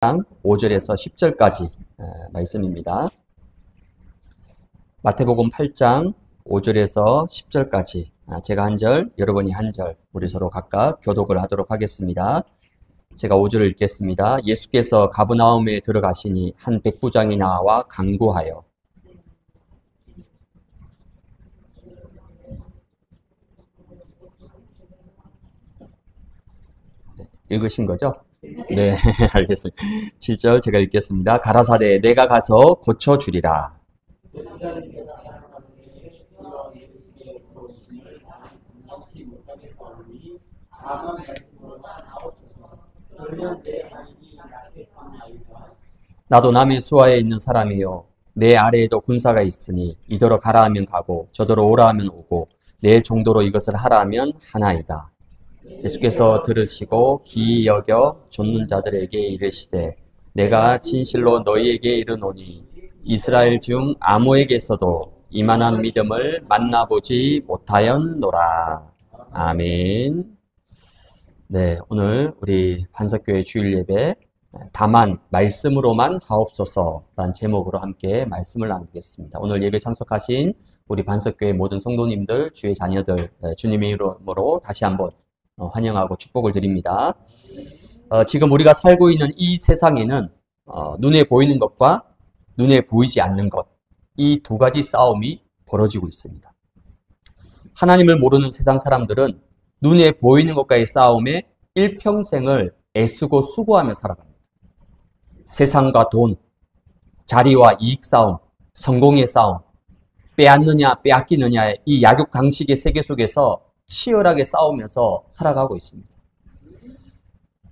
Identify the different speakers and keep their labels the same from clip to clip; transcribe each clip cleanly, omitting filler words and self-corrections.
Speaker 1: 5절에서 10절까지 말씀입니다. 마태복음 8장 5절에서 10절까지 제가 한 절, 여러분이 한 절, 우리 서로 각각 교독을 하도록 하겠습니다. 제가 5절을 읽겠습니다. 예수께서 가버나움에 들어가시니 한 백부장이 나와 간구하여 읽으신 거죠? 네, 알겠습니다. 7절 제가 읽겠습니다. 가라사대 내가 가서 고쳐주리라. 나도 남의 수하에 있는 사람이요 내 아래에도 군사가 있으니 이더러 가라 하면 가고 저더러 오라 하면 오고 내 정도로 이것을 하라 하면 하나이다. 예수께서 들으시고 기이 여겨 좇는 자들에게 이르시되 내가 진실로 너희에게 이르노니 이스라엘 중 아무에게서도 이만한 믿음을 만나보지 못하였노라. 아멘. 네, 오늘 우리 반석교회 주일 예배 다만 말씀으로만 하옵소서라는 제목으로 함께 말씀을 나누겠습니다. 오늘 예배 참석하신 우리 반석교회 모든 성도님들, 주의 자녀들 주님의 이름으로 다시 한번 환영하고 축복을 드립니다. 지금 우리가 살고 있는 이 세상에는 눈에 보이는 것과 눈에 보이지 않는 것, 이 두 가지 싸움이 벌어지고 있습니다. 하나님을 모르는 세상 사람들은 눈에 보이는 것과의 싸움에 일평생을 애쓰고 수고하며 살아갑니다. 세상과 돈, 자리와 이익 싸움, 성공의 싸움, 빼앗느냐 빼앗기느냐의 이 약육강식의 세계 속에서 치열하게 싸우면서 살아가고 있습니다.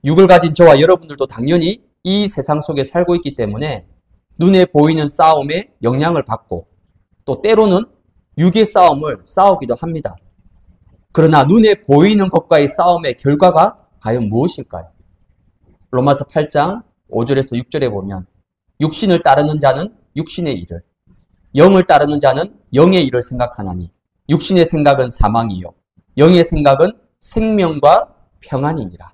Speaker 1: 육을 가진 저와 여러분들도 당연히 이 세상 속에 살고 있기 때문에 눈에 보이는 싸움에 영향을 받고 또 때로는 육의 싸움을 싸우기도 합니다. 그러나 눈에 보이는 것과의 싸움의 결과가 과연 무엇일까요? 로마서 8장 5절에서 6절에 보면 육신을 따르는 자는 육신의 일을, 영을 따르는 자는 영의 일을 생각하나니 육신의 생각은 사망이요 영의 생각은 생명과 평안이니라.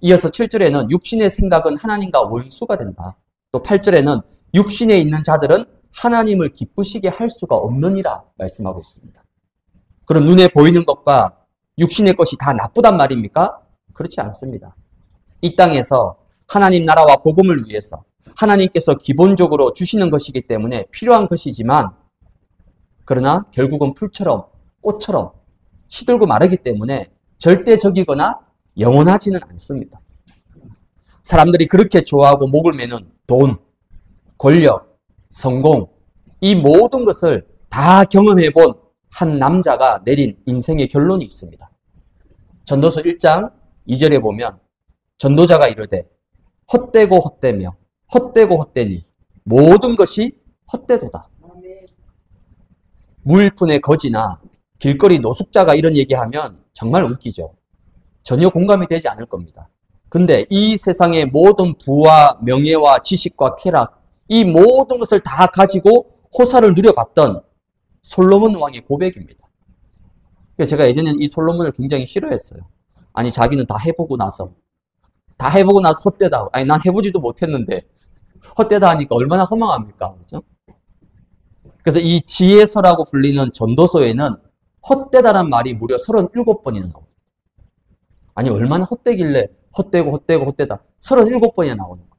Speaker 1: 이어서 7절에는 육신의 생각은 하나님과 원수가 된다. 또 8절에는 육신에 있는 자들은 하나님을 기쁘시게 할 수가 없느니라 말씀하고 있습니다. 그럼 눈에 보이는 것과 육신의 것이 다 나쁘단 말입니까? 그렇지 않습니다. 이 땅에서 하나님 나라와 복음을 위해서 하나님께서 기본적으로 주시는 것이기 때문에 필요한 것이지만 그러나 결국은 풀처럼 꽃처럼 시들고 마르기 때문에 절대적이거나 영원하지는 않습니다. 사람들이 그렇게 좋아하고 목을 매는 돈, 권력, 성공, 이 모든 것을 다 경험해 본 한 남자가 내린 인생의 결론이 있습니다. 전도서 1장 2절에 보면 전도자가 이르되 헛되고 헛되며 헛되고 헛되니 모든 것이 헛되도다. 무일푼의 거지나 길거리 노숙자가 이런 얘기하면 정말 웃기죠. 전혀 공감이 되지 않을 겁니다. 근데 이 세상의 모든 부와 명예와 지식과 쾌락, 이 모든 것을 다 가지고 호사를 누려봤던 솔로몬 왕의 고백입니다. 그래서 제가 예전에는 이 솔로몬을 굉장히 싫어했어요. 아니 자기는 다 해보고 나서 헛되다. 아니 난 해보지도 못했는데 헛되다 하니까 얼마나 허망합니까? 그렇죠? 그래서 이 지혜서라고 불리는 전도서에는 헛되다란 말이 무려 37번이나 나옵니다. 아니 얼마나 헛되길래 헛되다 37번이나 나오는 거예요.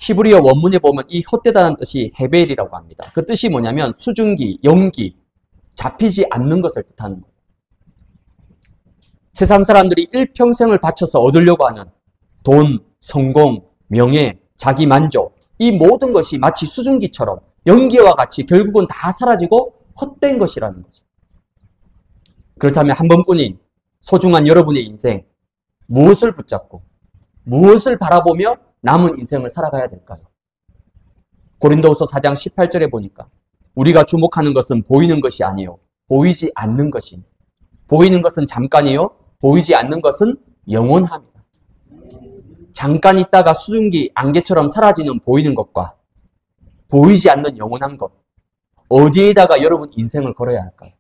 Speaker 1: 히브리어 원문에 보면 이 헛되다는 뜻이 헤벨이라고 합니다. 그 뜻이 뭐냐면 수증기, 연기, 잡히지 않는 것을 뜻하는 거예요. 세상 사람들이 일평생을 바쳐서 얻으려고 하는 돈, 성공, 명예, 자기 만족, 이 모든 것이 마치 수증기처럼 연기와 같이 결국은 다 사라지고 헛된 것이라는 거죠. 그렇다면 한 번뿐인 소중한 여러분의 인생, 무엇을 붙잡고 무엇을 바라보며 남은 인생을 살아가야 될까요? 고린도후서 4장 18절에 보니까 우리가 주목하는 것은 보이는 것이 아니요 보이지 않는 것이니 보이는 것은 잠깐이요 보이지 않는 것은 영원함이다. 잠깐 있다가 수증기, 안개처럼 사라지는 보이는 것과 보이지 않는 영원한 것, 어디에다가 여러분 인생을 걸어야 할까요?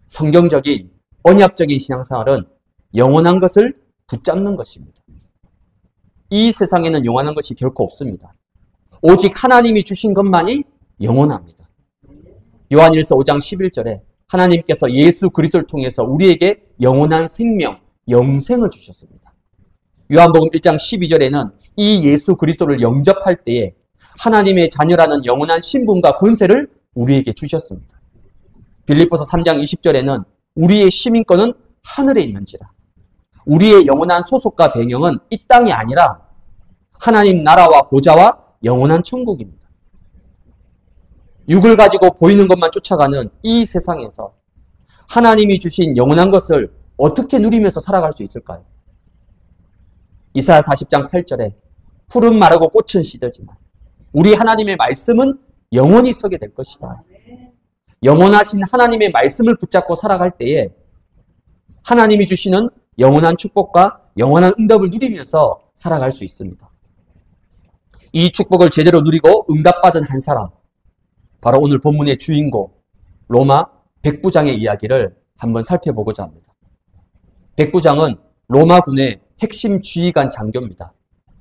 Speaker 1: 성경적인 언약적인 신앙생활은 영원한 것을 붙잡는 것입니다. 이 세상에는 영원한 것이 결코 없습니다. 오직 하나님이 주신 것만이 영원합니다. 요한일서 5장 11절에 하나님께서 예수 그리스도를 통해서 우리에게 영원한 생명, 영생을 주셨습니다. 요한복음 1장 12절에는 이 예수 그리스도를 영접할 때에 하나님의 자녀라는 영원한 신분과 권세를 우리에게 주셨습니다. 빌립보서 3장 20절에는 우리의 시민권은 하늘에 있는지라. 우리의 영원한 소속과 배경은 이 땅이 아니라 하나님 나라와 보좌와 영원한 천국입니다. 육을 가지고 보이는 것만 쫓아가는 이 세상에서 하나님이 주신 영원한 것을 어떻게 누리면서 살아갈 수 있을까요? 이사야 40장 8절에 푸른 마르고 꽃은 시들지만 우리 하나님의 말씀은 영원히 서게 될 것이다. 영원하신 하나님의 말씀을 붙잡고 살아갈 때에 하나님이 주시는 영원한 축복과 영원한 응답을 누리면서 살아갈 수 있습니다. 이 축복을 제대로 누리고 응답받은 한 사람, 바로 오늘 본문의 주인공 로마 백부장의 이야기를 한번 살펴보고자 합니다. 백부장은 로마군의 핵심 지휘관 장교입니다.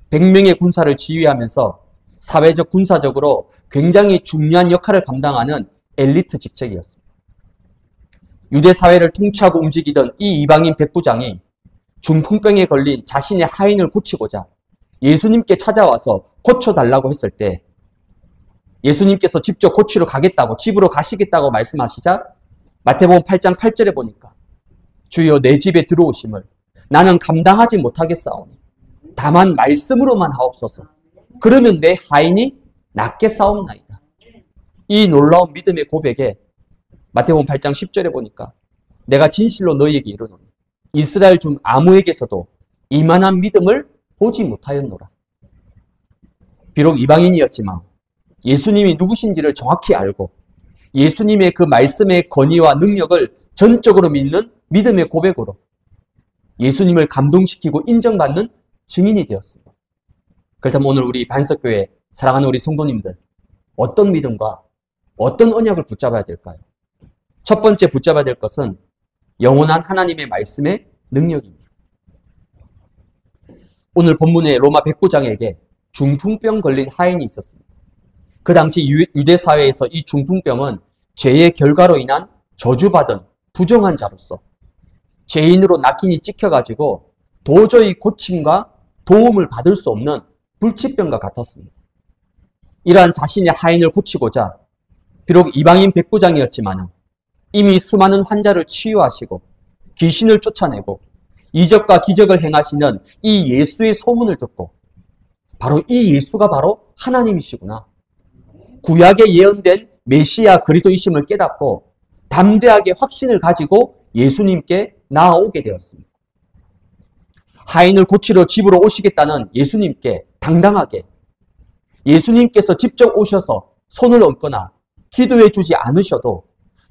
Speaker 1: 100명의 군사를 지휘하면서 사회적 군사적으로 굉장히 중요한 역할을 감당하는 엘리트 직책이었습니다. 유대 사회를 통치하고 움직이던 이 이방인 백부장이 중풍병에 걸린 자신의 하인을 고치고자 예수님께 찾아와서 고쳐달라고 했을 때 예수님께서 직접 고치러 가겠다고, 집으로 가시겠다고 말씀하시자 마태복음 8장 8절에 보니까 주여 내 집에 들어오심을 나는 감당하지 못하겠사오니 다만 말씀으로만 하옵소서. 그러면 내 하인이 낫게 싸움나이다. 이 놀라운 믿음의 고백에 마태복음 8장 10절에 보니까 내가 진실로 너희에게 이르노니 이스라엘 중 아무에게서도 이만한 믿음을 보지 못하였노라. 비록 이방인이었지만 예수님이 누구신지를 정확히 알고 예수님의 그 말씀의 권위와 능력을 전적으로 믿는 믿음의 고백으로 예수님을 감동시키고 인정받는 증인이 되었습니다. 그렇다면 오늘 우리 반석교회 사랑하는 우리 성도님들, 어떤 믿음과 어떤 언약을 붙잡아야 될까요? 첫 번째 붙잡아야 될 것은 영원한 하나님의 말씀의 능력입니다. 오늘 본문의 로마 백부장에게 중풍병 걸린 하인이 있었습니다. 그 당시 유대 사회에서 이 중풍병은 죄의 결과로 인한 저주받은 부정한 자로서 죄인으로 낙인이 찍혀가지고 도저히 고침과 도움을 받을 수 없는 불치병과 같았습니다. 이러한 자신의 하인을 고치고자 비록 이방인 백부장이었지만 이미 수많은 환자를 치유하시고 귀신을 쫓아내고 이적과 기적을 행하시는 이 예수의 소문을 듣고 바로 이 예수가 바로 하나님이시구나. 구약에 예언된 메시아 그리스도이심을 깨닫고 담대하게 확신을 가지고 예수님께 나아오게 되었습니다. 하인을 고치러 집으로 오시겠다는 예수님께 당당하게 예수님께서 직접 오셔서 손을 얹거나 기도해 주지 않으셔도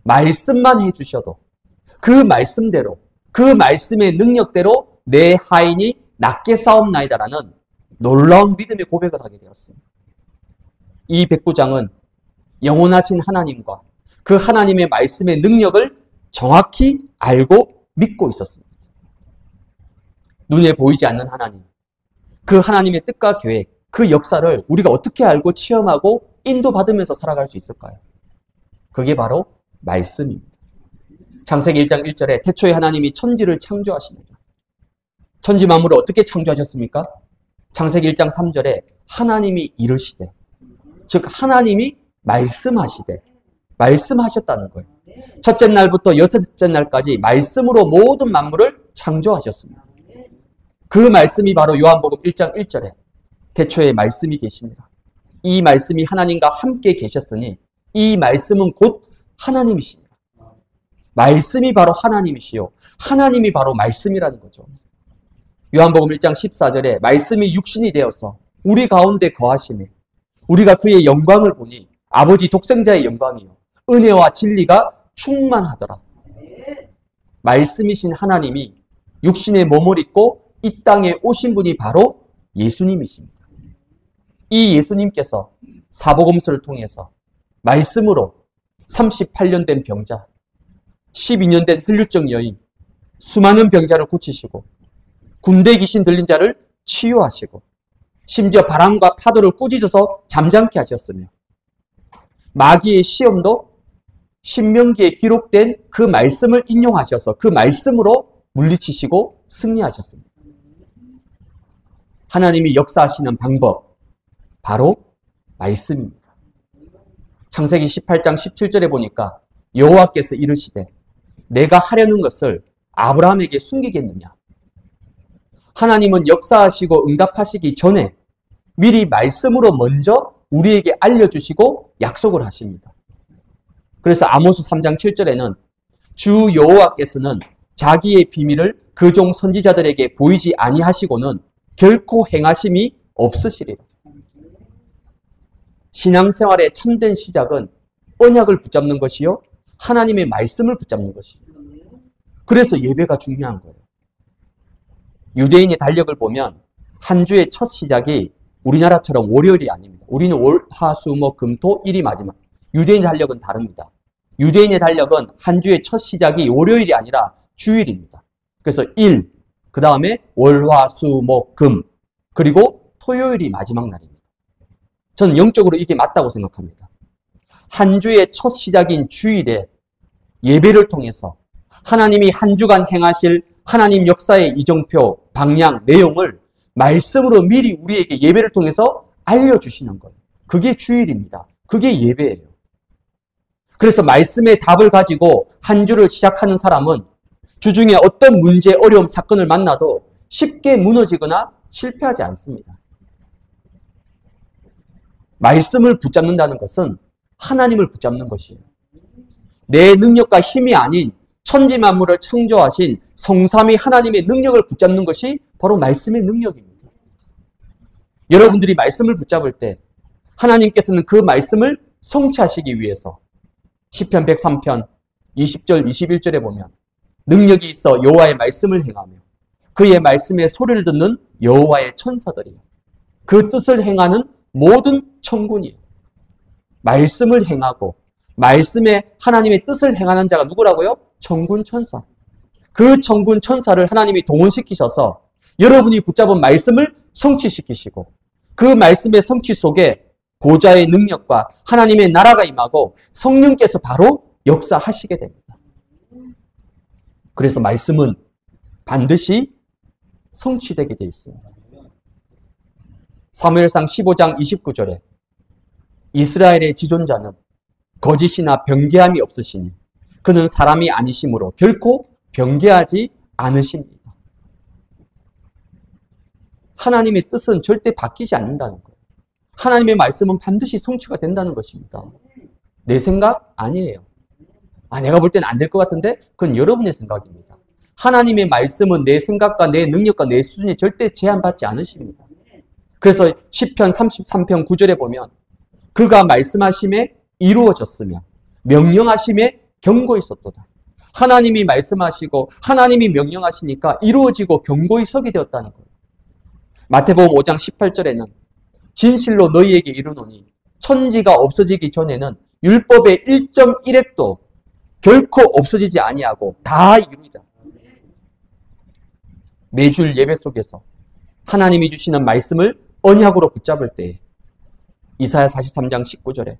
Speaker 1: 말씀만 해 주셔도 그 말씀대로 그 말씀의 능력대로 내 하인이 낫게 싸움나이다라는 놀라운 믿음의 고백을 하게 되었습니다. 이 백부장은 영원하신 하나님과 그 하나님의 말씀의 능력을 정확히 알고 믿고 있었습니다. 눈에 보이지 않는 하나님, 그 하나님의 뜻과 계획, 그 역사를 우리가 어떻게 알고 체험하고 인도받으면서 살아갈 수 있을까요? 그게 바로 말씀입니다. 창세기 1장 1절에 태초에 하나님이 천지를 창조하시니라. 천지 만물을 어떻게 창조하셨습니까? 창세기 1장 3절에 하나님이 이르시되, 즉 하나님이 말씀하시되, 말씀하셨다는 거예요. 첫째 날부터 여섯째 날까지 말씀으로 모든 만물을 창조하셨습니다. 그 말씀이 바로 요한복음 1장 1절에 태초에 말씀이 계시니라. 이 말씀이 하나님과 함께 계셨으니 이 말씀은 곧 하나님이시니라. 말씀이 바로 하나님이시요 하나님이 바로 말씀이라는 거죠. 요한복음 1장 14절에 말씀이 육신이 되어서 우리 가운데 거하시며 우리가 그의 영광을 보니 아버지 독생자의 영광이요 은혜와 진리가 충만하더라. 말씀이신 하나님이 육신의 몸을 입고 이 땅에 오신 분이 바로 예수님이십니다. 이 예수님께서 사복음서를 통해서 말씀으로 38년 된 병자, 12년 된 혈류증 여인, 수많은 병자를 고치시고 군대 귀신 들린 자를 치유하시고 심지어 바람과 파도를 꾸짖어서 잠잠케 하셨으며 마귀의 시험도 신명기에 기록된 그 말씀을 인용하셔서 그 말씀으로 물리치시고 승리하셨습니다. 하나님이 역사하시는 방법, 바로 말씀입니다. 창세기 18장 17절에 보니까 여호와께서 이르시되 내가 하려는 것을 아브라함에게 숨기겠느냐. 하나님은 역사하시고 응답하시기 전에 미리 말씀으로 먼저 우리에게 알려주시고 약속을 하십니다. 그래서 아모스 3장 7절에는 주 여호와께서는 자기의 비밀을 그 종 선지자들에게 보이지 아니하시고는 결코 행하심이 없으시리라. 신앙생활의 참된 시작은 언약을 붙잡는 것이요 하나님의 말씀을 붙잡는 것입니다. 그래서 예배가 중요한 거예요. 유대인의 달력을 보면 한 주의 첫 시작이 우리나라처럼 월요일이 아닙니다. 우리는 월, 화, 수, 목, 금, 토, 일이 마지막. 유대인의 달력은 다릅니다. 유대인의 달력은 한 주의 첫 시작이 월요일이 아니라 주일입니다. 그래서 일, 그 다음에 월, 화, 수, 목, 금, 그리고 토요일이 마지막 날입니다. 저는 영적으로 이게 맞다고 생각합니다. 한 주의 첫 시작인 주일에 예배를 통해서 하나님이 한 주간 행하실 하나님 역사의 이정표, 방향, 내용을 말씀으로 미리 우리에게 예배를 통해서 알려주시는 거예요. 그게 주일입니다. 그게 예배예요. 그래서 말씀의 답을 가지고 한 주를 시작하는 사람은 주중에 어떤 문제, 어려움, 사건을 만나도 쉽게 무너지거나 실패하지 않습니다. 말씀을 붙잡는다는 것은 하나님을 붙잡는 것이에요. 내 능력과 힘이 아닌 천지 만물을 창조하신 성삼위 하나님의 능력을 붙잡는 것이 바로 말씀의 능력입니다. 여러분들이 말씀을 붙잡을 때 하나님께서는 그 말씀을 성취하시기 위해서 시편 103편 20절 21절에 보면 능력이 있어 여호와의 말씀을 행하며 그의 말씀의 소리를 듣는 여호와의 천사들이요 그 뜻을 행하는 모든 천군이에요. 말씀을 행하고 말씀에 하나님의 뜻을 행하는 자가 누구라고요? 천군 천사. 그 천군 천사를 하나님이 동원시키셔서 여러분이 붙잡은 말씀을 성취시키시고 그 말씀의 성취 속에 보좌의 능력과 하나님의 나라가 임하고 성령께서 바로 역사하시게 됩니다. 그래서 말씀은 반드시 성취되게 되어 있습니다. 사무엘상 15장 29절에 이스라엘의 지존자는 거짓이나 변개함이 없으시니 그는 사람이 아니심으로 결코 변개하지 않으십니다. 하나님의 뜻은 절대 바뀌지 않는다는 거예요. 하나님의 말씀은 반드시 성취가 된다는 것입니다. 내 생각 아니에요. 내가 볼 때는 안 될 것 같은데 그건 여러분의 생각입니다. 하나님의 말씀은 내 생각과 내 능력과 내 수준에 절대 제한받지 않으십니다. 그래서 시편 33편 9절에 보면 그가 말씀하심에 이루어졌으며 명령하심에 경고히 섰도다. 하나님이 말씀하시고 하나님이 명령하시니까 이루어지고 경고히 서게 되었다는 거예요. 마태복음 5장 18절에는 진실로 너희에게 이르노니 천지가 없어지기 전에는 율법의 1.1획도 결코 없어지지 아니하고 다 이루리라. 매주 예배 속에서 하나님이 주시는 말씀을 언약으로 붙잡을 때 이사야 43장 19절에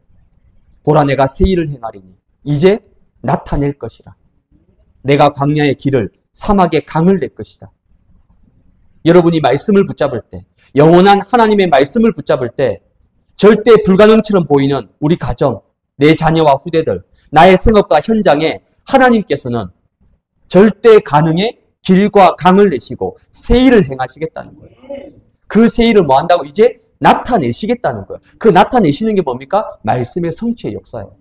Speaker 1: 보라 내가 새 일을 행하리니 이제 나타낼 것이라. 내가 광야의 길을 사막의 강을 낼 것이다. 여러분이 말씀을 붙잡을 때 영원한 하나님의 말씀을 붙잡을 때 절대 불가능처럼 보이는 우리 가정, 내 자녀와 후대들, 나의 생업과 현장에 하나님께서는 절대 가능의 길과 강을 내시고 새 일을 행하시겠다는 거예요. 그 새 일을 뭐 한다고? 이제 나타내시겠다는 거예요. 그 나타내시는 게 뭡니까? 말씀의 성취의 역사예요.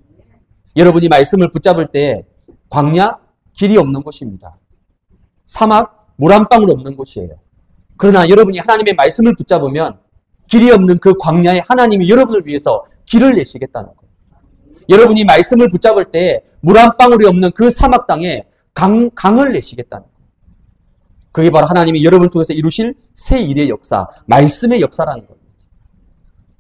Speaker 1: 여러분이 말씀을 붙잡을 때 광야 길이 없는 곳입니다. 사막 물 한 방울 없는 곳이에요. 그러나 여러분이 하나님의 말씀을 붙잡으면 길이 없는 그 광야에 하나님이 여러분을 위해서 길을 내시겠다는 거예요. 여러분이 말씀을 붙잡을 때 물 한 방울이 없는 그 사막 땅에 강을 내시겠다는 거예요. 그게 바로 하나님이 여러분을 통해서 이루실 새 일의 역사, 말씀의 역사라는 겁니다.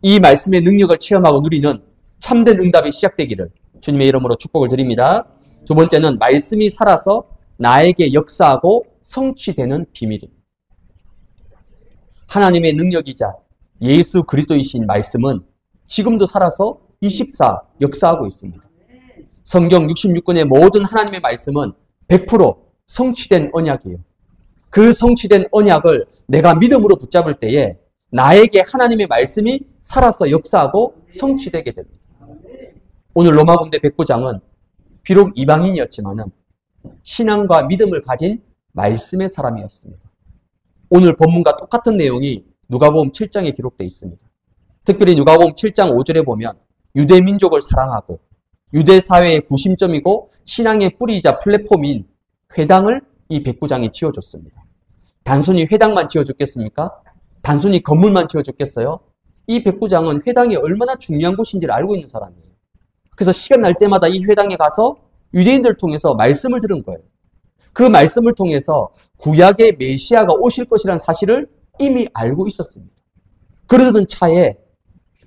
Speaker 1: 이 말씀의 능력을 체험하고 누리는 참된 응답이 시작되기를 주님의 이름으로 축복을 드립니다. 두 번째는 말씀이 살아서 나에게 역사하고 성취되는 비밀입니다. 하나님의 능력이자 예수 그리스도이신 말씀은 지금도 살아서 24 역사하고 있습니다. 성경 66권의 모든 하나님의 말씀은 100% 성취된 언약이에요. 그 성취된 언약을 내가 믿음으로 붙잡을 때에 나에게 하나님의 말씀이 살아서 역사하고 성취되게 됩니다. 오늘 로마군대 백부장은 비록 이방인이었지만은 신앙과 믿음을 가진 말씀의 사람이었습니다. 오늘 본문과 똑같은 내용이 누가복음 7장에 기록되어 있습니다. 특별히 누가복음 7장 5절에 보면 유대 민족을 사랑하고 유대 사회의 구심점이고 신앙의 뿌리이자 플랫폼인 회당을 이 백부장이 지어줬습니다. 단순히 회당만 지어줬겠습니까? 단순히 건물만 지어줬겠어요? 이 백부장은 회당이 얼마나 중요한 곳인지를 알고 있는 사람이에요. 그래서 시간 날 때마다 이 회당에 가서 유대인들을 통해서 말씀을 들은 거예요. 그 말씀을 통해서 구약의 메시아가 오실 것이라는 사실을 이미 알고 있었습니다. 그러던 차에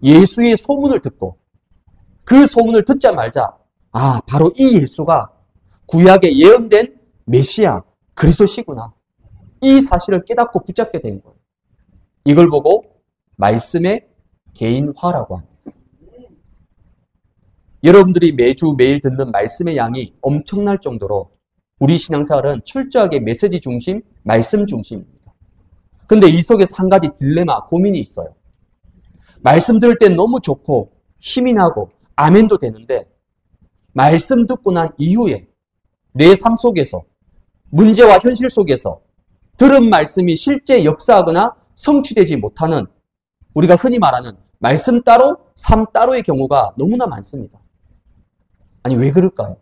Speaker 1: 예수의 소문을 듣고 그 소문을 듣자마자 바로 이 예수가 구약에 예언된 메시아 그리스도시구나. 이 사실을 깨닫고 붙잡게 된 거예요. 이걸 보고 말씀의 개인화라고 합니다. 여러분들이 매주 매일 듣는 말씀의 양이 엄청날 정도로 우리 신앙생활은 철저하게 메시지 중심, 말씀 중심입니다. 근데 이 속에서 한 가지 딜레마, 고민이 있어요. 말씀 들을 땐 너무 좋고 힘이 나고 아멘도 되는데 말씀 듣고 난 이후에 내 삶 속에서 문제와 현실 속에서 들은 말씀이 실제 역사하거나 성취되지 못하는 우리가 흔히 말하는 말씀 따로, 삶 따로의 경우가 너무나 많습니다. 아니 왜 그럴까요?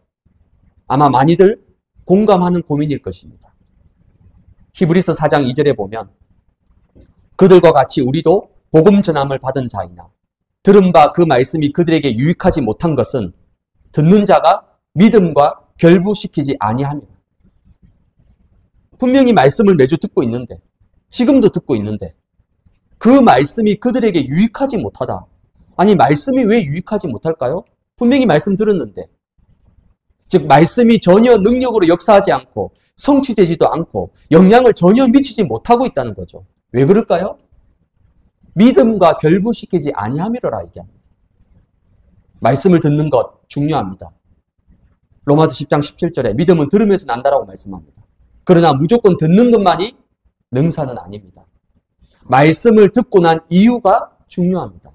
Speaker 1: 아마 많이들 공감하는 고민일 것입니다. 히브리서 4장 2절에 보면 그들과 같이 우리도 복음 전함을 받은 자이나 들은 바 그 말씀이 그들에게 유익하지 못한 것은 듣는 자가 믿음과 결부시키지 아니하며 분명히 말씀을 매주 듣고 있는데 지금도 듣고 있는데 그 말씀이 그들에게 유익하지 못하다. 아니 말씀이 왜 유익하지 못할까요? 분명히 말씀 들었는데 즉 말씀이 전혀 능력으로 역사하지 않고 성취되지도 않고 영향을 전혀 미치지 못하고 있다는 거죠. 왜 그럴까요? 믿음과 결부시키지 아니함이로라 얘기합니다. 말씀을 듣는 것 중요합니다. 로마서 10장 17절에 믿음은 들으면서 난다라고 말씀합니다. 그러나 무조건 듣는 것만이 능사는 아닙니다. 말씀을 듣고 난 이유가 중요합니다.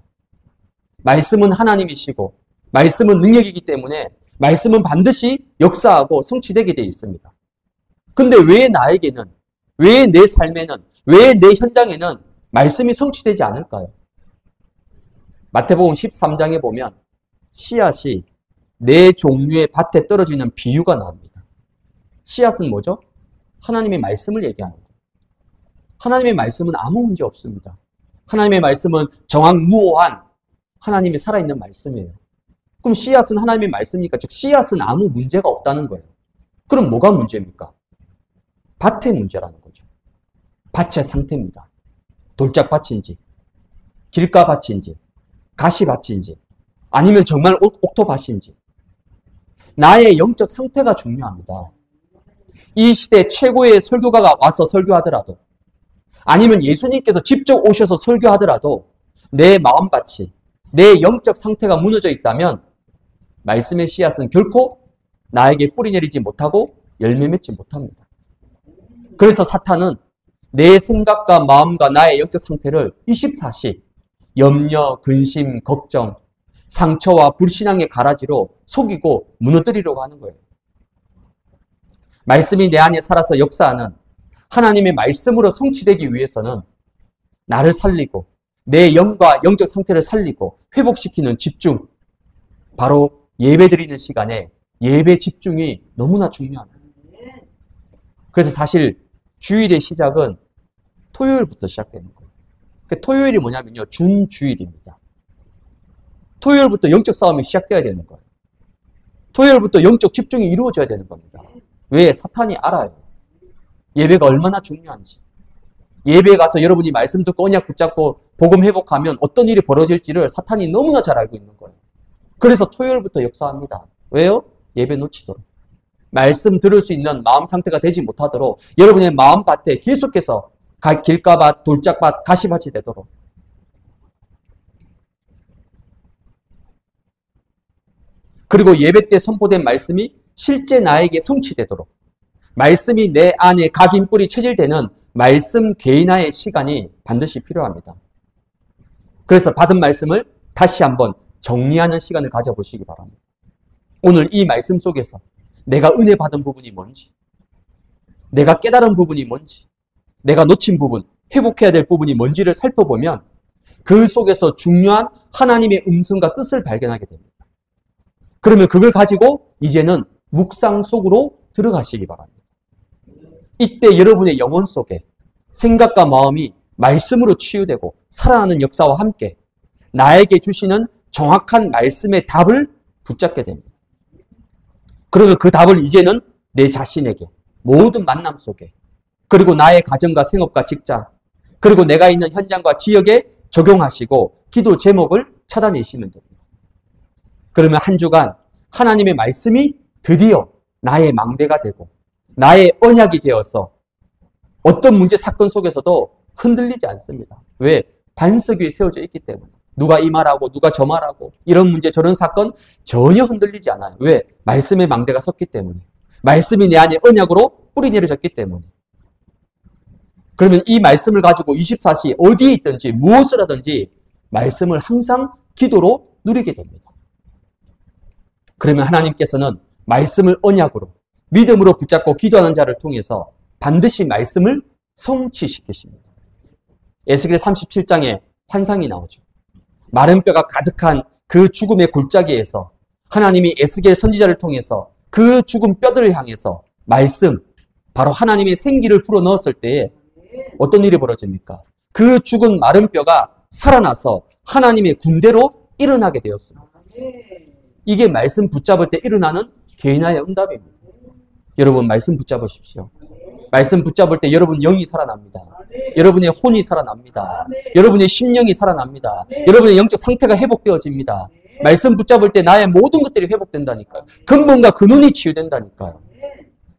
Speaker 1: 말씀은 하나님이시고 말씀은 능력이기 때문에 말씀은 반드시 역사하고 성취되게 되어 있습니다. 근데 왜 나에게는, 왜 내 삶에는, 왜 내 현장에는 말씀이 성취되지 않을까요? 마태복음 13장에 보면 씨앗이 네 종류의 밭에 떨어지는 비유가 나옵니다. 씨앗은 뭐죠? 하나님의 말씀을 얘기하는 거예요. 하나님의 말씀은 아무 문제 없습니다. 하나님의 말씀은 정확무오한 하나님의 살아있는 말씀이에요. 그럼 씨앗은 하나님의 말씀이니까 즉 씨앗은 아무 문제가 없다는 거예요. 그럼 뭐가 문제입니까? 밭의 문제라는 거죠. 밭의 상태입니다. 돌짝밭인지 길가밭인지 가시밭인지 아니면 정말 옥토밭인지 나의 영적 상태가 중요합니다. 이 시대 최고의 설교가가 와서 설교하더라도 아니면 예수님께서 직접 오셔서 설교하더라도 내 마음밭이 내 영적 상태가 무너져 있다면 말씀의 씨앗은 결코 나에게 뿌리 내리지 못하고 열매 맺지 못합니다. 그래서 사탄은 내 생각과 마음과 나의 영적 상태를 24시 염려, 근심, 걱정, 상처와 불신앙의 가라지로 속이고 무너뜨리려고 하는 거예요. 말씀이 내 안에 살아서 역사하는 하나님의 말씀으로 성취되기 위해서는 나를 살리고 내 영과 영적 상태를 살리고 회복시키는 집중, 바로 예배드리는 시간에 예배 집중이 너무나 중요합니다. 그래서 사실 주일의 시작은 토요일부터 시작되는 거예요. 토요일이 뭐냐면요, 준주일입니다. 토요일부터 영적 싸움이 시작돼야 되는 거예요. 토요일부터 영적 집중이 이루어져야 되는 겁니다. 왜? 사탄이 알아요. 예배가 얼마나 중요한지. 예배에 가서 여러분이 말씀 듣고 언약 붙잡고 복음 회복하면 어떤 일이 벌어질지를 사탄이 너무나 잘 알고 있는 거예요. 그래서 토요일부터 역사합니다. 왜요? 예배 놓치도록. 말씀 들을 수 있는 마음 상태가 되지 못하도록 여러분의 마음밭에 계속해서 길가밭, 돌짝밭, 가시밭이 되도록. 그리고 예배 때 선포된 말씀이 실제 나에게 성취되도록 말씀이 내 안에 각인 뿌리 체질되는 말씀 개인화의 시간이 반드시 필요합니다. 그래서 받은 말씀을 다시 한번 정리하는 시간을 가져보시기 바랍니다. 오늘 이 말씀 속에서 내가 은혜 받은 부분이 뭔지, 내가 깨달은 부분이 뭔지, 내가 놓친 부분, 회복해야 될 부분이 뭔지를 살펴보면 그 속에서 중요한 하나님의 음성과 뜻을 발견하게 됩니다. 그러면 그걸 가지고 이제는 묵상 속으로 들어가시기 바랍니다. 이때 여러분의 영혼 속에 생각과 마음이 말씀으로 치유되고 살아나는 역사와 함께 나에게 주시는 정확한 말씀의 답을 붙잡게 됩니다. 그러면 그 답을 이제는 내 자신에게, 모든 만남 속에, 그리고 나의 가정과 생업과 직장, 그리고 내가 있는 현장과 지역에 적용하시고 기도 제목을 찾아내시면 됩니다. 그러면 한 주간 하나님의 말씀이 드디어 나의 망대가 되고 나의 언약이 되어서 어떤 문제 사건 속에서도 흔들리지 않습니다. 왜? 반석 위에 세워져 있기 때문에. 누가 이 말하고 누가 저 말하고 이런 문제 저런 사건 전혀 흔들리지 않아요. 왜? 말씀의 망대가 섰기 때문에. 말씀이 내 안에 언약으로 뿌리 내려졌기 때문에. 그러면 이 말씀을 가지고 24시 어디에 있든지 무엇을 하든지 말씀을 항상 기도로 누리게 됩니다. 그러면 하나님께서는 말씀을 언약으로 믿음으로 붙잡고 기도하는 자를 통해서 반드시 말씀을 성취시키십니다. 에스겔 37장에 환상이 나오죠. 마른 뼈가 가득한 그 죽음의 골짜기에서 하나님이 에스겔 선지자를 통해서 그 죽은 뼈들을 향해서 말씀, 바로 하나님의 생기를 불어넣었을 때에 어떤 일이 벌어집니까? 그 죽은 마른 뼈가 살아나서 하나님의 군대로 일어나게 되었습니다. 이게 말씀 붙잡을 때 일어나는 개인화의 응답입니다. 여러분 말씀 붙잡으십시오. 말씀 붙잡을 때 여러분 영이 살아납니다. 여러분의 혼이 살아납니다. 여러분의 심령이 살아납니다. 여러분의 영적 상태가 회복되어집니다. 말씀 붙잡을 때 나의 모든 것들이 회복된다니까요. 근본과 근원이 치유된다니까요.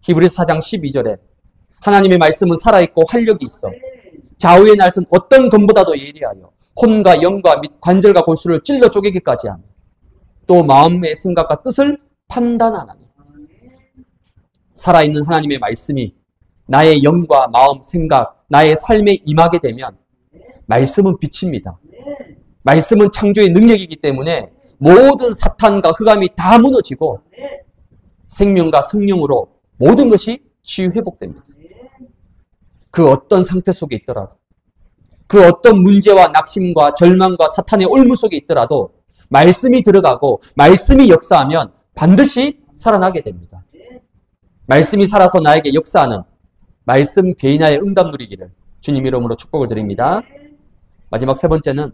Speaker 1: 히브리서 4장 12절에 하나님의 말씀은 살아있고 활력이 있어 좌우의 날선 어떤 검보다도 예리하여 혼과 영과 및 관절과 골수를 찔러 쪼개기까지 하며 또 마음의 생각과 뜻을 판단하나니. 살아있는 하나님의 말씀이 나의 영과 마음, 생각, 나의 삶에 임하게 되면 말씀은 빛입니다. 말씀은 창조의 능력이기 때문에 모든 사탄과 흑암이 다 무너지고 생명과 성령으로 모든 것이 치유 회복됩니다. 그 어떤 상태 속에 있더라도, 그 어떤 문제와 낙심과 절망과 사탄의 올무 속에 있더라도 말씀이 들어가고 말씀이 역사하면 반드시 살아나게 됩니다. 말씀이 살아서 나에게 역사하는 말씀 개인화의 응답 누리기를 주님 이름으로 축복을 드립니다. 마지막 세 번째는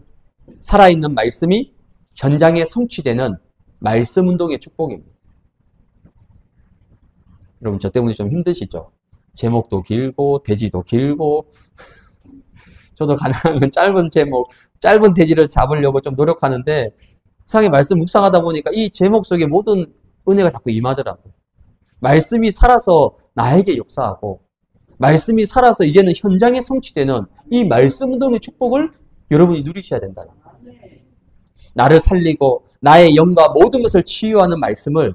Speaker 1: 살아있는 말씀이 현장에 성취되는 말씀 운동의 축복입니다. 여러분 저 때문에 좀 힘드시죠? 제목도 길고 대지도 길고 저도 가능하면 짧은 제목, 짧은 대지를 잡으려고 좀 노력하는데 세상에 말씀 묵상하다 보니까 이 제목 속에 모든 은혜가 자꾸 임하더라고요. 말씀이 살아서 나에게 역사하고 말씀이 살아서 이제는 현장에 성취되는 이 말씀 운동의 축복을 여러분이 누리셔야 된다는 거예요. 나를 살리고 나의 영과 모든 것을 치유하는 말씀을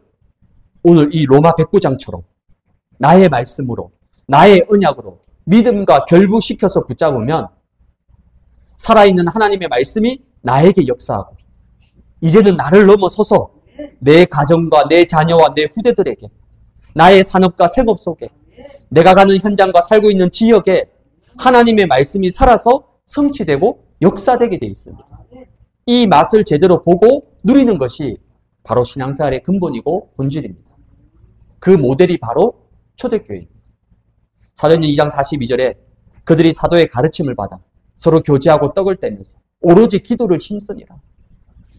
Speaker 1: 오늘 이 로마 109장처럼 나의 말씀으로 나의 언약으로 믿음과 결부시켜서 붙잡으면 살아있는 하나님의 말씀이 나에게 역사하고 이제는 나를 넘어서서 내 가정과 내 자녀와 내 후대들에게 나의 산업과 생업 속에 내가 가는 현장과 살고 있는 지역에 하나님의 말씀이 살아서 성취되고 역사되게 되어 있습니다. 이 맛을 제대로 보고 누리는 것이 바로 신앙생활의 근본이고 본질입니다. 그 모델이 바로 초대교회입니다. 사도행전 2장 42절에 그들이 사도의 가르침을 받아 서로 교제하고 떡을 떼면서 오로지 기도를 힘쓰니라.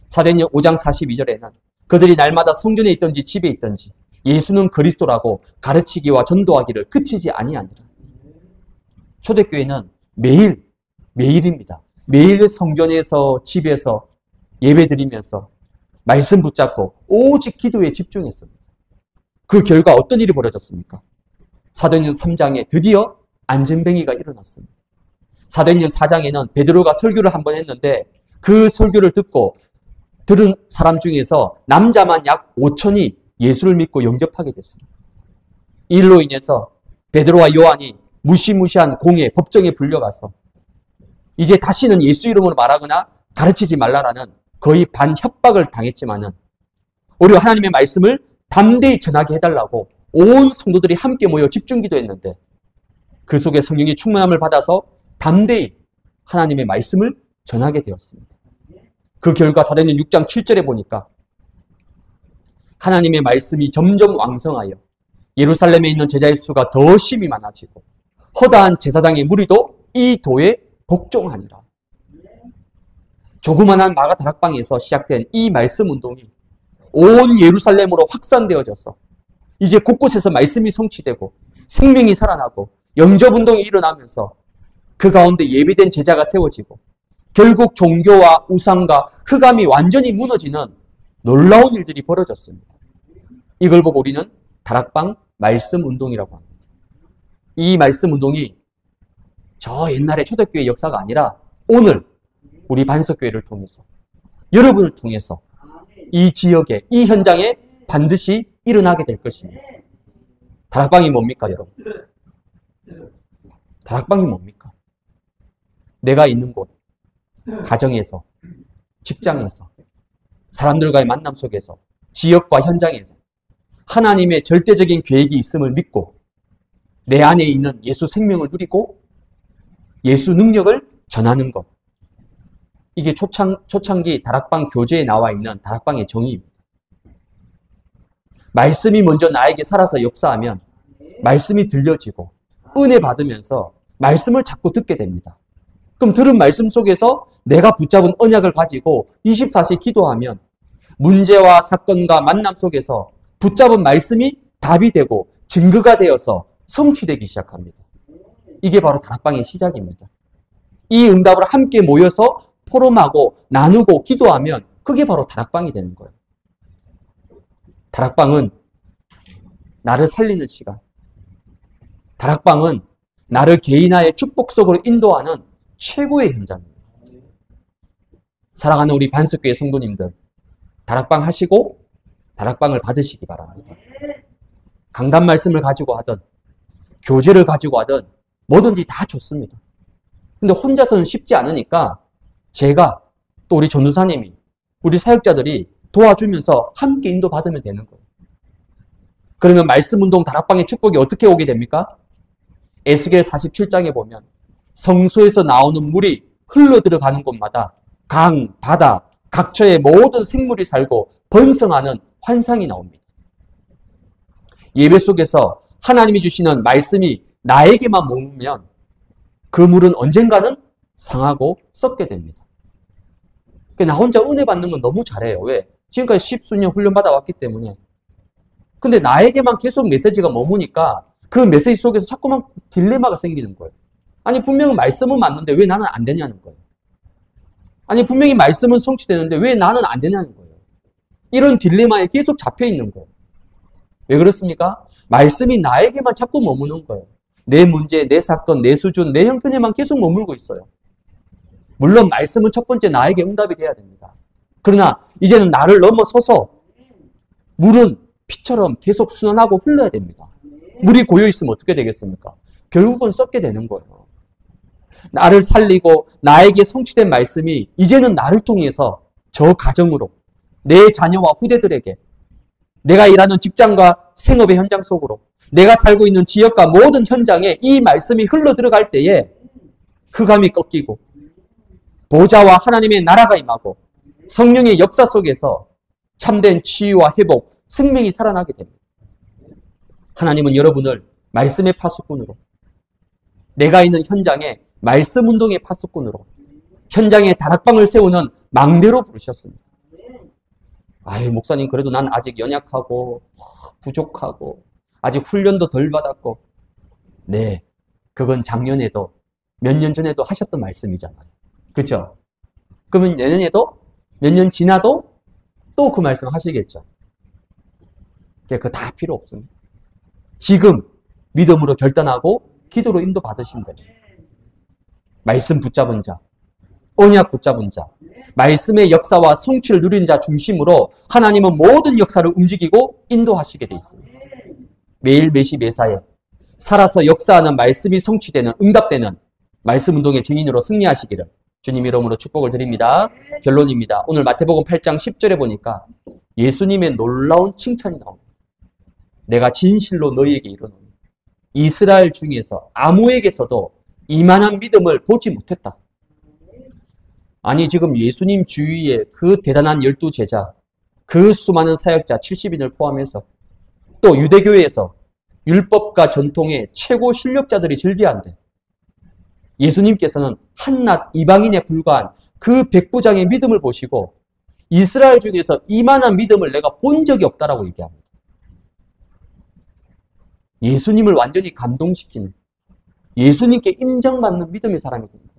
Speaker 1: 사도행전 5장 42절에는 그들이 날마다 성전에 있든지 집에 있든지 예수는 그리스도라고 가르치기와 전도하기를 그치지 아니하니라. 초대교회는 매일입니다. 매일 성전에서 집에서 예배드리면서 말씀 붙잡고 오직 기도에 집중했습니다. 그 결과 어떤 일이 벌어졌습니까? 사도행전 3장에 드디어 안전뱅이가 일어났습니다. 사도행전 4장에는 베드로가 설교를 한번 했는데 그 설교를 듣고 들은 사람 중에서 남자만 약 5천이 예수를 믿고 영접하게 됐습니다. 이 일로 인해서 베드로와 요한이 무시무시한 공회, 법정에 불려가서 이제 다시는 예수 이름으로 말하거나 가르치지 말라라는 거의 반협박을 당했지만은 오히려 하나님의 말씀을 담대히 전하게 해달라고 온 성도들이 함께 모여 집중기도했는데 그 속에 성령의 충만함을 받아서 담대히 하나님의 말씀을 전하게 되었습니다. 그 결과 사도행전 6장 7절에 보니까 하나님의 말씀이 점점 왕성하여 예루살렘에 있는 제자의 수가 더 심히 많아지고 허다한 제사장의 무리도 이 도에 복종하니라. 조그만한 마가 다락방에서 시작된 이 말씀 운동이 온 예루살렘으로 확산되어져서 이제 곳곳에서 말씀이 성취되고 생명이 살아나고 영접운동이 일어나면서 그 가운데 예비된 제자가 세워지고 결국 종교와 우상과 흑암이 완전히 무너지는 놀라운 일들이 벌어졌습니다. 이걸 보고 우리는 다락방 말씀 운동이라고 합니다. 이 말씀 운동이 저 옛날의 초대교회 역사가 아니라 오늘 우리 반석교회를 통해서 여러분을 통해서 이 지역에 이 현장에 반드시 일어나게 될 것입니다. 다락방이 뭡니까 여러분? 다락방이 뭡니까? 내가 있는 곳, 가정에서, 직장에서, 사람들과의 만남 속에서, 지역과 현장에서 하나님의 절대적인 계획이 있음을 믿고 내 안에 있는 예수 생명을 누리고 예수 능력을 전하는 것. 이게 초창기 다락방 교재에 나와 있는 다락방의 정의입니다. 말씀이 먼저 나에게 살아서 역사하면 말씀이 들려지고 은혜 받으면서 말씀을 자꾸 듣게 됩니다. 그럼 들은 말씀 속에서 내가 붙잡은 언약을 가지고 24시 기도하면 문제와 사건과 만남 속에서 붙잡은 말씀이 답이 되고 증거가 되어서 성취되기 시작합니다. 이게 바로 다락방의 시작입니다. 이 응답을 함께 모여서 포럼하고 나누고 기도하면 그게 바로 다락방이 되는 거예요. 다락방은 나를 살리는 시간. 다락방은 나를 개인화의 축복 속으로 인도하는 최고의 현장입니다. 사랑하는 우리 반석교회 성도님들, 다락방 하시고 다락방을 받으시기 바랍니다. 강단 말씀을 가지고 하든 교재를 가지고 하든 뭐든지 다 좋습니다. 근데 혼자서는 쉽지 않으니까 제가 또 우리 전도사님이 우리 사역자들이 도와주면서 함께 인도받으면 되는 거예요. 그러면 말씀운동 다락방의 축복이 어떻게 오게 됩니까? 에스겔 47장에 보면 성소에서 나오는 물이 흘러들어가는 곳마다 강, 바다, 각처의 모든 생물이 살고 번성하는 환상이 나옵니다. 예배 속에서 하나님이 주시는 말씀이 나에게만 머물면 그 물은 언젠가는 상하고 썩게 됩니다. 나 혼자 은혜 받는 건 너무 잘해요. 왜? 지금까지 십수년 훈련받아 왔기 때문에. 근데 나에게만 계속 메시지가 머무니까 그 메시지 속에서 자꾸만 딜레마가 생기는 거예요. 아니 분명히 말씀은 맞는데 왜 나는 안 되냐는 거예요. 아니 분명히 말씀은 성취되는데 왜 나는 안 되냐는 거예요. 이런 딜레마에 계속 잡혀 있는 거예요. 왜 그렇습니까? 말씀이 나에게만 자꾸 머무는 거예요. 내 문제, 내 사건, 내 수준, 내 형편에만 계속 머물고 있어요. 물론 말씀은 첫 번째 나에게 응답이 돼야 됩니다. 그러나 이제는 나를 넘어서서 물은 피처럼 계속 순환하고 흘러야 됩니다. 물이 고여있으면 어떻게 되겠습니까? 결국은 썩게 되는 거예요. 나를 살리고 나에게 성취된 말씀이 이제는 나를 통해서 저 가정으로 내 자녀와 후대들에게 내가 일하는 직장과 생업의 현장 속으로 내가 살고 있는 지역과 모든 현장에 이 말씀이 흘러 들어갈 때에 흑암이 꺾이고 보좌와 하나님의 나라가 임하고 성령의 역사 속에서 참된 치유와 회복, 생명이 살아나게 됩니다. 하나님은 여러분을 말씀의 파수꾼으로 내가 있는 현장에 말씀 운동의 파수꾼으로 현장에 다락방을 세우는 망대로 부르셨습니다. 아유 목사님 그래도 난 아직 연약하고 부족하고 아직 훈련도 덜 받았고 네 그건 작년에도 몇 년 전에도 하셨던 말씀이잖아요. 그렇죠? 그러면 내년에도 몇 년 지나도 또 그 말씀 하시겠죠. 그거 다 필요 없습니다. 지금 믿음으로 결단하고 기도로 인도 받으시면 됩니다. 말씀 붙잡은 자, 언약 붙잡은 자, 말씀의 역사와 성취를 누린 자 중심으로 하나님은 모든 역사를 움직이고 인도하시게 돼 있습니다. 매일 매시 매사에 살아서 역사하는 말씀이 성취되는, 응답되는 말씀 운동의 증인으로 승리하시기를 주님 이름으로 축복을 드립니다. 결론입니다. 오늘 마태복음 8장 10절에 보니까 예수님의 놀라운 칭찬이 나옵니다. 내가 진실로 너희에게 이르노니 이스라엘 중에서 아무에게서도 이만한 믿음을 보지 못했다. 아니 지금 예수님 주위에 그 대단한 12제자, 그 수많은 사역자 70인을 포함해서 또 유대교회에서 율법과 전통의 최고 실력자들이 즐비한데 예수님께서는 한낱 이방인에 불과한 그 백부장의 믿음을 보시고 이스라엘 중에서 이만한 믿음을 내가 본 적이 없다라고 얘기합니다. 예수님을 완전히 감동시키는, 예수님께 인정받는 믿음의 사람이 됩니다.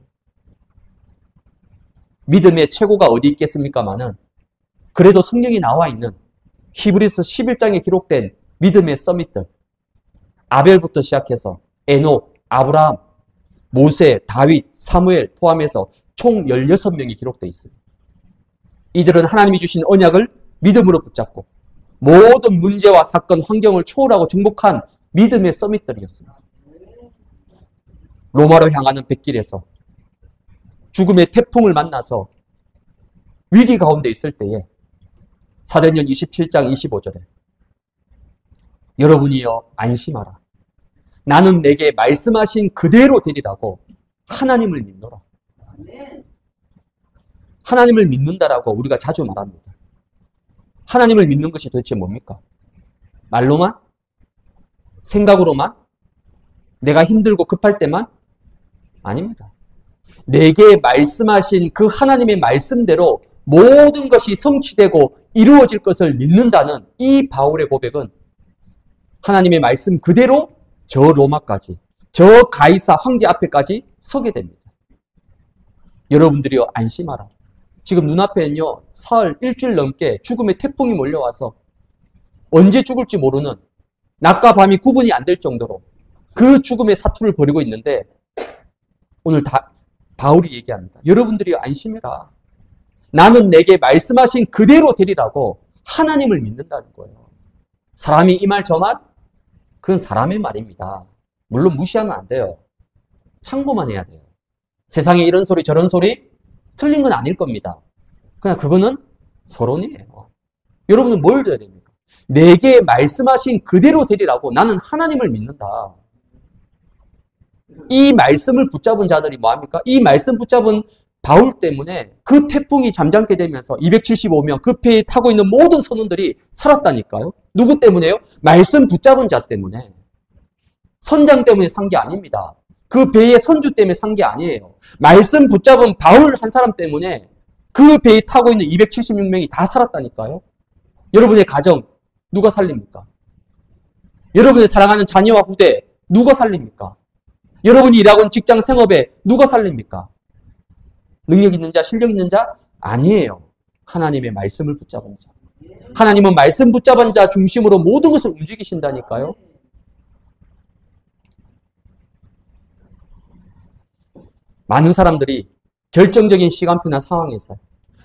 Speaker 1: 믿음의 최고가 어디 있겠습니까마는 그래도 성경이 나와 있는 히브리서 11장에 기록된 믿음의 서밋들, 아벨부터 시작해서 에녹, 아브라함, 모세, 다윗, 사무엘 포함해서 총 16명이 기록되어 있습니다. 이들은 하나님이 주신 언약을 믿음으로 붙잡고 모든 문제와 사건, 환경을 초월하고 정복한 믿음의 서밋들이었습니다. 로마로 향하는 백길에서 죽음의 태풍을 만나서 위기 가운데 있을 때에 사도행전 27장 25절에 여러분이여 안심하라. 나는 내게 말씀하신 그대로 되리라고 하나님을 믿노라. 하나님을 믿는다라고 우리가 자주 말합니다. 하나님을 믿는 것이 도대체 뭡니까? 말로만? 생각으로만? 내가 힘들고 급할 때만? 아닙니다. 내게 말씀하신 그 하나님의 말씀대로 모든 것이 성취되고 이루어질 것을 믿는다는 이 바울의 고백은 하나님의 말씀 그대로 저 로마까지, 저 가이사 황제 앞에까지 서게 됩니다. 여러분들이요 안심하라. 지금 눈앞에는요 사흘, 일주일 넘게 죽음의 태풍이 몰려와서 언제 죽을지 모르는 낮과 밤이 구분이 안 될 정도로 그 죽음의 사투를 벌이고 있는데 오늘 바울이 얘기합니다. 여러분들이 안심해라. 나는 내게 말씀하신 그대로 되리라고 하나님을 믿는다는 거예요. 사람이 이 말 저 말? 그건 사람의 말입니다. 물론 무시하면 안 돼요. 참고만 해야 돼요. 세상에 이런 소리 저런 소리 틀린 건 아닐 겁니다. 그냥 그거는 서론이에요. 여러분은 뭘 들어야 됩니까? 내게 말씀하신 그대로 되리라고 나는 하나님을 믿는다. 이 말씀을 붙잡은 자들이 뭐합니까? 이 말씀 붙잡은 바울 때문에 그 태풍이 잠잠게 되면서 275명 그 배에 타고 있는 모든 선원들이 살았다니까요. 누구 때문에요? 말씀 붙잡은 자 때문에. 선장 때문에 산 게 아닙니다. 그 배의 선주 때문에 산 게 아니에요. 말씀 붙잡은 바울 한 사람 때문에 그 배에 타고 있는 276명이 다 살았다니까요. 여러분의 가정 누가 살립니까? 여러분의 사랑하는 자녀와 후대 누가 살립니까? 여러분이 일하고 있는 직장 생업에 누가 살립니까? 능력 있는 자, 실력 있는 자? 아니에요. 하나님의 말씀을 붙잡은 자. 하나님은 말씀 붙잡은 자 중심으로 모든 것을 움직이신다니까요. 많은 사람들이 결정적인 시간표나 상황에서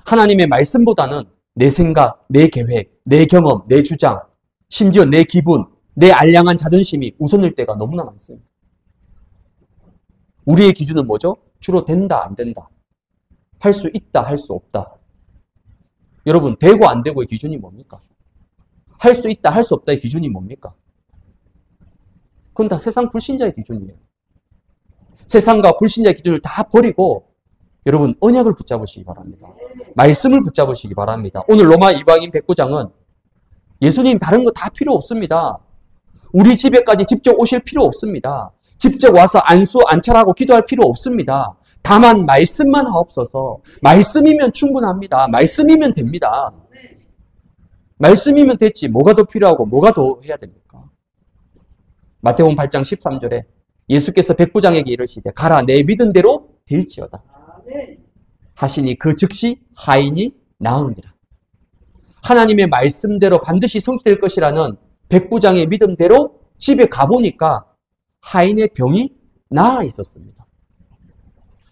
Speaker 1: 하나님의 말씀보다는 내 생각, 내 계획, 내 경험, 내 주장, 심지어 내 기분, 내 알량한 자존심이 우선일 때가 너무나 많습니다. 우리의 기준은 뭐죠? 주로 된다, 안 된다. 할 수 있다, 할 수 없다. 여러분, 되고 안 되고의 기준이 뭡니까? 할 수 있다, 할 수 없다의 기준이 뭡니까? 그건 다 세상 불신자의 기준이에요. 세상과 불신자의 기준을 다 버리고 여러분 언약을 붙잡으시기 바랍니다. 말씀을 붙잡으시기 바랍니다. 오늘 로마 이방인 백부장은 예수님 다른 거 다 필요 없습니다. 우리 집에까지 직접 오실 필요 없습니다. 직접 와서 안수, 안찰하고 기도할 필요 없습니다. 다만 말씀만 하옵소서. 말씀이면 충분합니다. 말씀이면 됩니다. 말씀이면 됐지. 뭐가 더 필요하고 뭐가 더 해야 됩니까? 마태복음 8장 13절에 예수께서 백부장에게 이르시되 가라 내 믿은 대로 될지어다. 하시니 그 즉시 하인이 나으니라. 하나님의 말씀대로 반드시 성취될 것이라는 백부장의 믿음대로 집에 가보니까 하인의 병이 나아 있었습니다.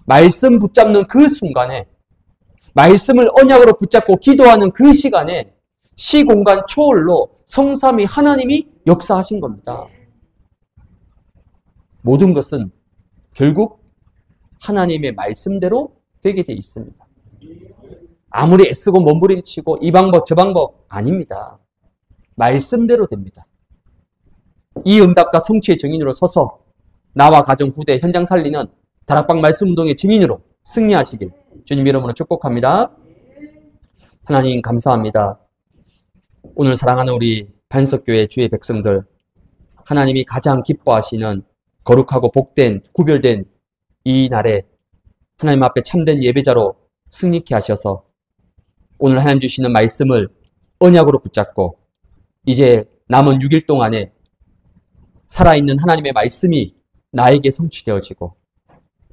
Speaker 1: 말씀 붙잡는 그 순간에, 말씀을 언약으로 붙잡고 기도하는 그 시간에 시공간 초월로 성삼위 하나님이 역사하신 겁니다. 모든 것은 결국 하나님의 말씀대로 되게 돼 있습니다. 아무리 애쓰고 몸부림치고 이 방법 저 방법 아닙니다. 말씀대로 됩니다. 이 응답과 성취의 증인으로 서서 나와 가정 후대 현장 살리는 다락방 말씀운동의 증인으로 승리하시길 주님 이름으로 축복합니다. 하나님 감사합니다. 오늘 사랑하는 우리 반석교회 주의 백성들, 하나님이 가장 기뻐하시는 거룩하고 복된 구별된 이 날에 하나님 앞에 참된 예배자로 승리케 하셔서 오늘 하나님 주시는 말씀을 언약으로 붙잡고 이제 남은 6일 동안에 살아있는 하나님의 말씀이 나에게 성취되어지고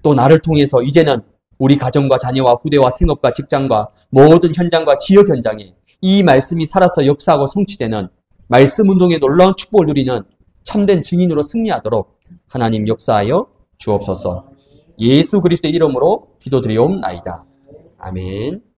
Speaker 1: 또 나를 통해서 이제는 우리 가정과 자녀와 후대와 생업과 직장과 모든 현장과 지역 현장에 이 말씀이 살아서 역사하고 성취되는 말씀 운동의 놀라운 축복을 누리는 참된 증인으로 승리하도록 하나님 역사하여 주옵소서. 예수 그리스도의 이름으로 기도드리옵나이다. 아멘.